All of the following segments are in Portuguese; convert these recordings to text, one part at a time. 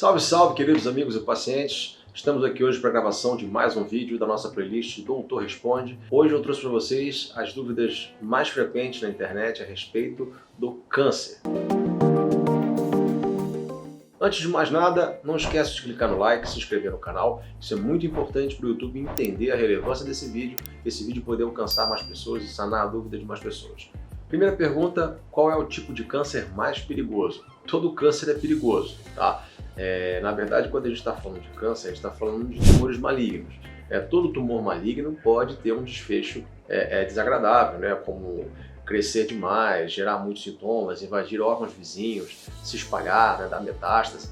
Salve, salve, queridos amigos e pacientes! Estamos aqui hoje para a gravação de mais um vídeo da nossa playlist Doutor Responde. Hoje eu trouxe para vocês as dúvidas mais frequentes na internet a respeito do câncer. Antes de mais nada, não esqueça de clicar no like, se inscrever no canal. Isso é muito importante para o YouTube entender a relevância desse vídeo, esse vídeo poder alcançar mais pessoas e sanar a dúvida de mais pessoas. Primeira pergunta, qual é o tipo de câncer mais perigoso? Todo câncer é perigoso, tá? Na verdade, quando a gente está falando de câncer, a gente está falando de tumores malignos. Todo tumor maligno pode ter um desfecho desagradável, né? Como crescer demais, gerar muitos sintomas, invadir órgãos vizinhos, se espalhar, né? Dar metástase.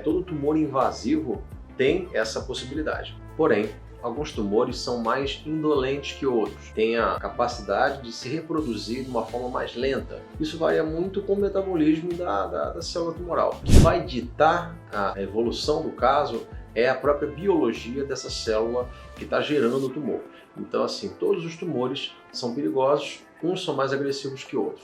Todo tumor invasivo tem essa possibilidade. Porém, alguns tumores são mais indolentes que outros, têm a capacidade de se reproduzir de uma forma mais lenta. Isso varia muito com o metabolismo da célula tumoral. O que vai ditar a evolução do caso é a própria biologia dessa célula que está gerando o tumor. Então, assim, todos os tumores são perigosos, uns são mais agressivos que outros,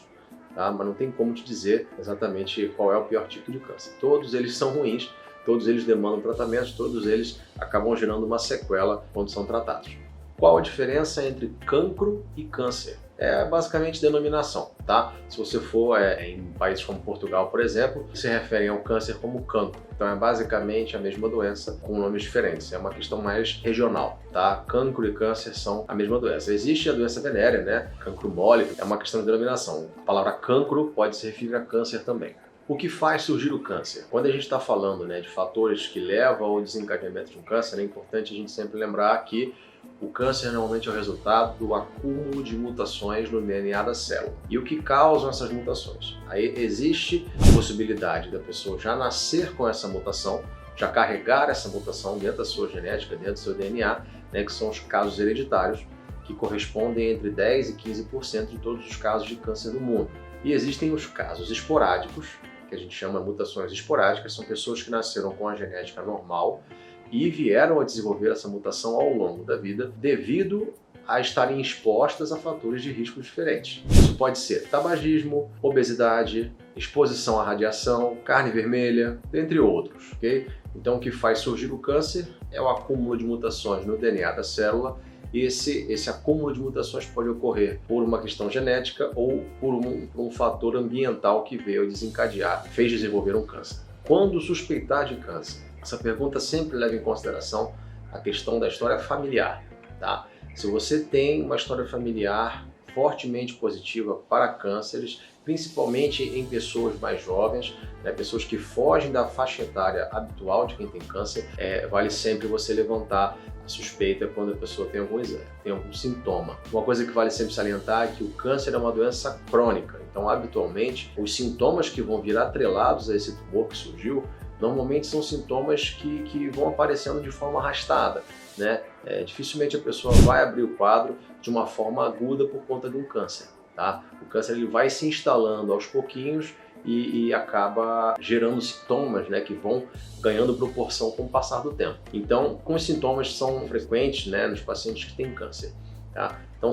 tá? Mas não tem como te dizer exatamente qual é o pior tipo de câncer. Todos eles são ruins, todos eles demandam tratamentos, todos eles acabam gerando uma sequela quando são tratados. Qual a diferença entre cancro e câncer? É basicamente denominação, tá? Se você for em países como Portugal, por exemplo, se referem ao câncer como cancro. Então é basicamente a mesma doença com nomes diferentes. É uma questão mais regional, tá? Cancro e câncer são a mesma doença. Existe a doença venérea, né? Cancro mole, é uma questão de denominação. A palavra cancro pode se referir a câncer também. O que faz surgir o câncer? Quando a gente está falando, né, de fatores que levam ao desencadeamento de um câncer, é importante a gente sempre lembrar que o câncer normalmente é o resultado do acúmulo de mutações no DNA da célula. E o que causam essas mutações? Aí existe a possibilidade da pessoa já nascer com essa mutação, já carregar essa mutação dentro da sua genética, dentro do seu DNA, né, que são os casos hereditários, que correspondem entre 10% e 15% de todos os casos de câncer do mundo. E existem os casos esporádicos, que a gente chama de mutações esporádicas, são pessoas que nasceram com a genética normal e vieram a desenvolver essa mutação ao longo da vida devido a estarem expostas a fatores de risco diferentes. Isso pode ser tabagismo, obesidade, exposição à radiação, carne vermelha, entre outros, ok? Então o que faz surgir o câncer é o acúmulo de mutações no DNA da célula. Esse acúmulo de mutações pode ocorrer por uma questão genética ou por um fator ambiental que veio a desencadear, fez desenvolver um câncer. Quando suspeitar de câncer? Essa pergunta sempre leva em consideração a questão da história familiar, tá? Se você tem uma história familiar fortemente positiva para cânceres, principalmente em pessoas mais jovens, né, pessoas que fogem da faixa etária habitual de quem tem câncer, vale sempre você levantar a suspeita quando a pessoa tem algum exame, tem algum sintoma. Uma coisa que vale sempre salientar é que o câncer é uma doença crônica, então habitualmente os sintomas que vão vir atrelados a esse tumor que surgiu, normalmente são sintomas que vão aparecendo de forma arrastada, né? Dificilmente a pessoa vai abrir o quadro de uma forma aguda por conta de um câncer, tá? O câncer ele vai se instalando aos pouquinhos e acaba gerando sintomas, né, que vão ganhando proporção com o passar do tempo. Então, como os sintomas são frequentes, né, nos pacientes que têm câncer, tá? Então,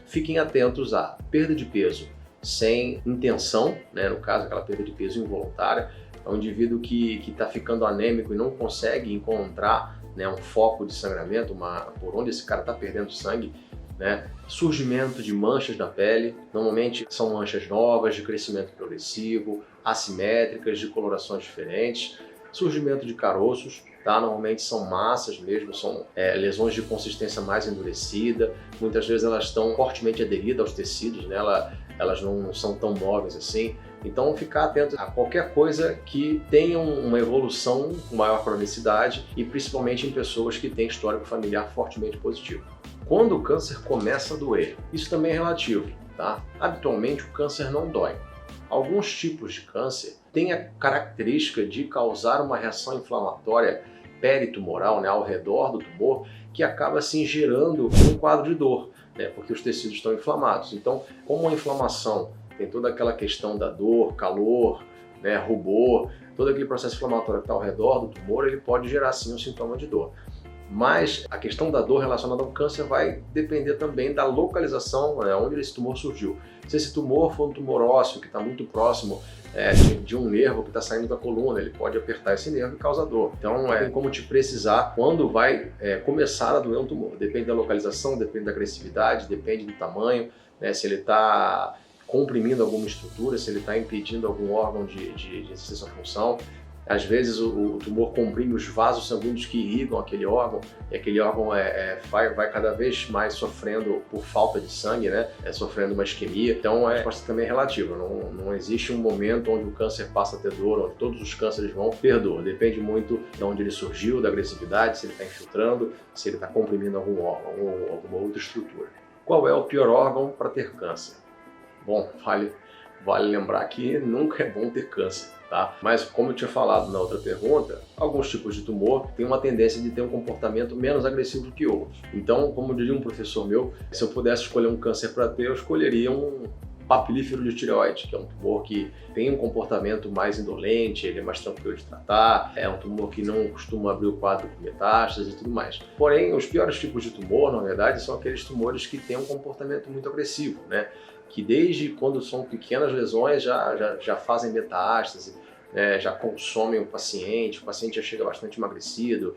fiquem atentos à perda de peso sem intenção, né, no caso, aquela perda de peso involuntária. É um indivíduo que está ficando anêmico e não consegue encontrar, né, um foco de sangramento, por onde esse cara está perdendo sangue, né? Surgimento de manchas na pele, normalmente são manchas novas, de crescimento progressivo, assimétricas, de colorações diferentes. Surgimento de caroços, tá? Normalmente são massas mesmo, são lesões de consistência mais endurecida, muitas vezes elas estão fortemente aderidas aos tecidos, né? Elas não são tão móveis assim. Então ficar atento a qualquer coisa que tenha uma evolução com maior cronicidade e principalmente em pessoas que têm histórico familiar fortemente positivo. Quando o câncer começa a doer, isso também é relativo, tá? Habitualmente o câncer não dói. Alguns tipos de câncer têm a característica de causar uma reação inflamatória peritumoral, né, ao redor do tumor, que acaba assim gerando um quadro de dor, né, porque os tecidos estão inflamados. Então, como a inflamação tem toda aquela questão da dor, calor, né, rubor, todo aquele processo inflamatório que está ao redor do tumor, ele pode gerar sim um sintoma de dor. Mas a questão da dor relacionada ao câncer vai depender também da localização, né, onde esse tumor surgiu. Se esse tumor for um tumor ósseo que está muito próximo de um nervo que está saindo da coluna, ele pode apertar esse nervo e causar dor. Então tem como te precisar quando vai começar a doer um tumor. Depende da localização, depende da agressividade, depende do tamanho, né, se ele está comprimindo alguma estrutura, se ele está impedindo algum órgão de exercer sua função. Às vezes o tumor comprime os vasos sanguíneos que irrigam aquele órgão e aquele órgão vai cada vez mais sofrendo por falta de sangue, né? Sofrendo uma isquemia. Então a resposta também é relativa. Não existe um momento onde o câncer passa a ter dor, onde todos os cânceres vão ter dor. Depende muito de onde ele surgiu, da agressividade, se ele está infiltrando, se ele está comprimindo algum órgão ou alguma outra estrutura. Qual é o pior órgão para ter câncer? Bom, vale lembrar que nunca é bom ter câncer, tá? Mas como eu tinha falado na outra pergunta, alguns tipos de tumor têm uma tendência de ter um comportamento menos agressivo que outros. Então, como diria um professor meu, se eu pudesse escolher um câncer para ter, eu escolheria um papilífero de tireoide, que é um tumor que tem um comportamento mais indolente, ele é mais tranquilo de tratar, é um tumor que não costuma abrir o quadro com metástases e tudo mais. Porém, os piores tipos de tumor, na verdade, são aqueles tumores que têm um comportamento muito agressivo, né? Que desde quando são pequenas lesões já fazem metástase, né? Já consomem o paciente já chega bastante emagrecido,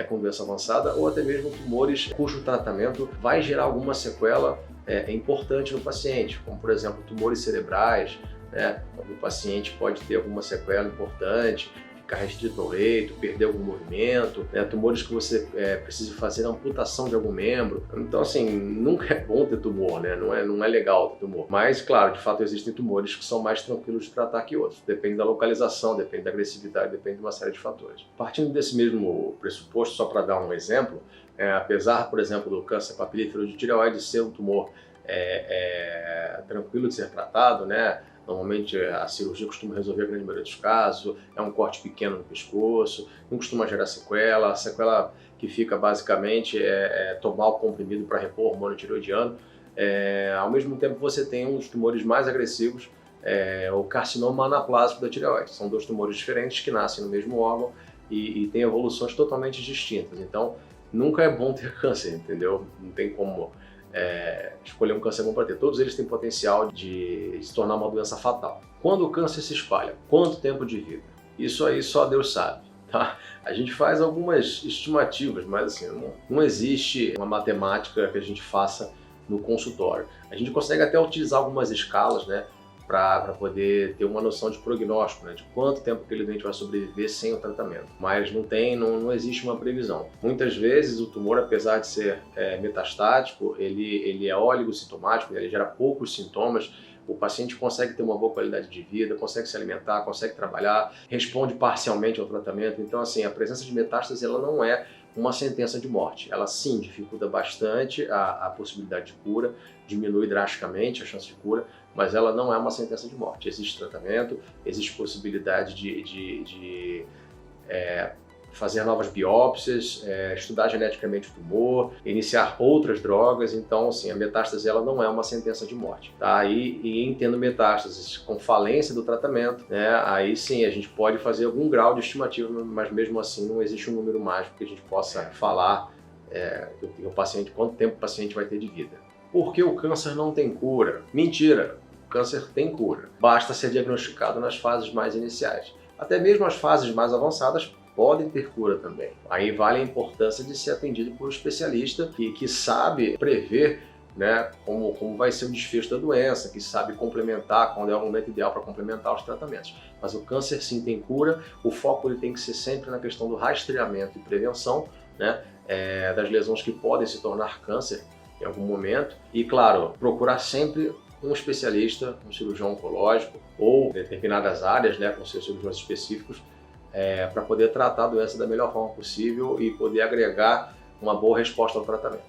com doença avançada, ou até mesmo tumores cujo tratamento vai gerar alguma sequela importante no paciente, como por exemplo tumores cerebrais, né? Onde o paciente pode ter alguma sequela importante, ficar restrito ao leito, perder algum movimento, né? Tumores que você precisa fazer a amputação de algum membro. Então, assim, nunca é bom ter tumor, né? Não é legal ter tumor. Mas, claro, de fato existem tumores que são mais tranquilos de tratar que outros. Depende da localização, depende da agressividade, depende de uma série de fatores. Partindo desse mesmo pressuposto, só para dar um exemplo, apesar, por exemplo, do câncer papilífero de tireoide ser um tumor tranquilo de ser tratado, né? Normalmente a cirurgia costuma resolver a grande maioria dos casos, é um corte pequeno no pescoço, não costuma gerar sequela. A sequela que fica basicamente tomar o comprimido para repor o hormônio tireoidiano. Ao mesmo tempo você tem um dos tumores mais agressivos, o carcinoma anaplásico da tireoide. São dois tumores diferentes que nascem no mesmo órgão e têm evoluções totalmente distintas. Então nunca é bom ter câncer, entendeu? Não tem como escolher um câncer bom para ter. Todos eles têm potencial de se tornar uma doença fatal. Quando o câncer se espalha, quanto tempo de vida? Isso aí só Deus sabe, tá? A gente faz algumas estimativas, mas assim, não existe uma matemática que a gente faça no consultório. A gente consegue até utilizar algumas escalas, né, para poder ter uma noção de prognóstico, né, de quanto tempo aquele doente vai sobreviver sem o tratamento. Mas não existe uma previsão. Muitas vezes o tumor, apesar de ser metastático, ele é oligossintomático, ele gera poucos sintomas. O paciente consegue ter uma boa qualidade de vida, consegue se alimentar, consegue trabalhar, responde parcialmente ao tratamento. Então, assim, a presença de metástase ela não é uma sentença de morte. Ela sim dificulta bastante a possibilidade de cura, diminui drasticamente a chance de cura, mas ela não é uma sentença de morte. Existe tratamento, existe possibilidade de fazer novas biópsias, estudar geneticamente o tumor, iniciar outras drogas. Então, assim, a metástase ela não é uma sentença de morte, tá? E tendo metástases com falência do tratamento, né, aí sim a gente pode fazer algum grau de estimativa, mas mesmo assim não existe um número mágico que a gente possa falar o paciente, quanto tempo o paciente vai ter de vida. Por que o câncer não tem cura? Mentira! O câncer tem cura. Basta ser diagnosticado nas fases mais iniciais. Até mesmo as fases mais avançadas podem ter cura também. Aí vale a importância de ser atendido por um especialista que sabe prever, né, como vai ser o desfecho da doença, que sabe complementar, quando é o momento ideal para complementar os tratamentos. Mas o câncer sim tem cura, o foco ele tem que ser sempre na questão do rastreamento e prevenção, né, das lesões que podem se tornar câncer em algum momento. E claro, procurar sempre um especialista, um cirurgião oncológico ou determinadas áreas, né, com seus cirurgiões específicos, para poder tratar a doença da melhor forma possível e poder agregar uma boa resposta ao tratamento.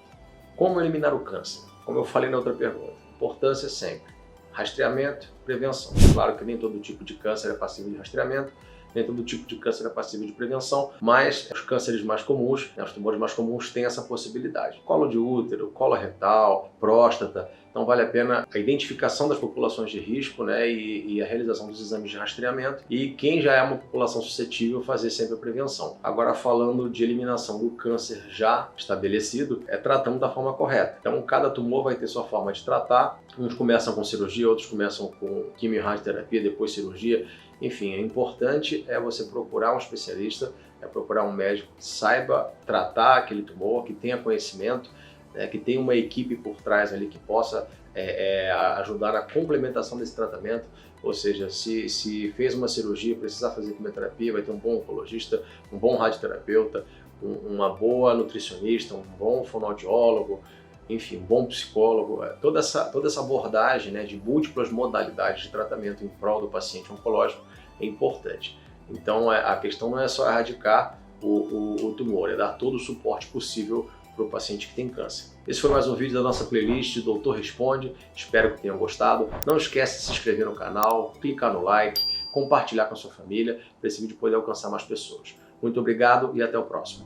Como eliminar o câncer? Como eu falei na outra pergunta, importância sempre rastreamento, prevenção. Claro que nem todo tipo de câncer é passível de rastreamento, nem todo tipo de câncer é passível de prevenção, mas os cânceres mais comuns, os tumores mais comuns têm essa possibilidade. Colo de útero, colo retal, próstata. Então vale a pena a identificação das populações de risco, né, e a realização dos exames de rastreamento, e quem já é uma população suscetível fazer sempre a prevenção. Agora, falando de eliminação do câncer já estabelecido, tratando da forma correta. Então cada tumor vai ter sua forma de tratar, uns começam com cirurgia, outros começam com quimio-radioterapia, depois cirurgia. Enfim, é importante você procurar um especialista, procurar um médico que saiba tratar aquele tumor, que tenha conhecimento, que tenha uma equipe por trás ali que possa ajudar na complementação desse tratamento. Ou seja, se fez uma cirurgia, precisar fazer quimioterapia, vai ter um bom oncologista, um bom radioterapeuta, uma boa nutricionista, um bom fonoaudiólogo, enfim, um bom psicólogo. Toda essa abordagem, né, de múltiplas modalidades de tratamento em prol do paciente oncológico é importante. Então a questão não é só erradicar o tumor, é dar todo o suporte possível para o paciente que tem câncer. Esse foi mais um vídeo da nossa playlist Doutor Responde, espero que tenham gostado. Não esquece de se inscrever no canal, clicar no like, compartilhar com a sua família, para esse vídeo poder alcançar mais pessoas. Muito obrigado e até o próximo.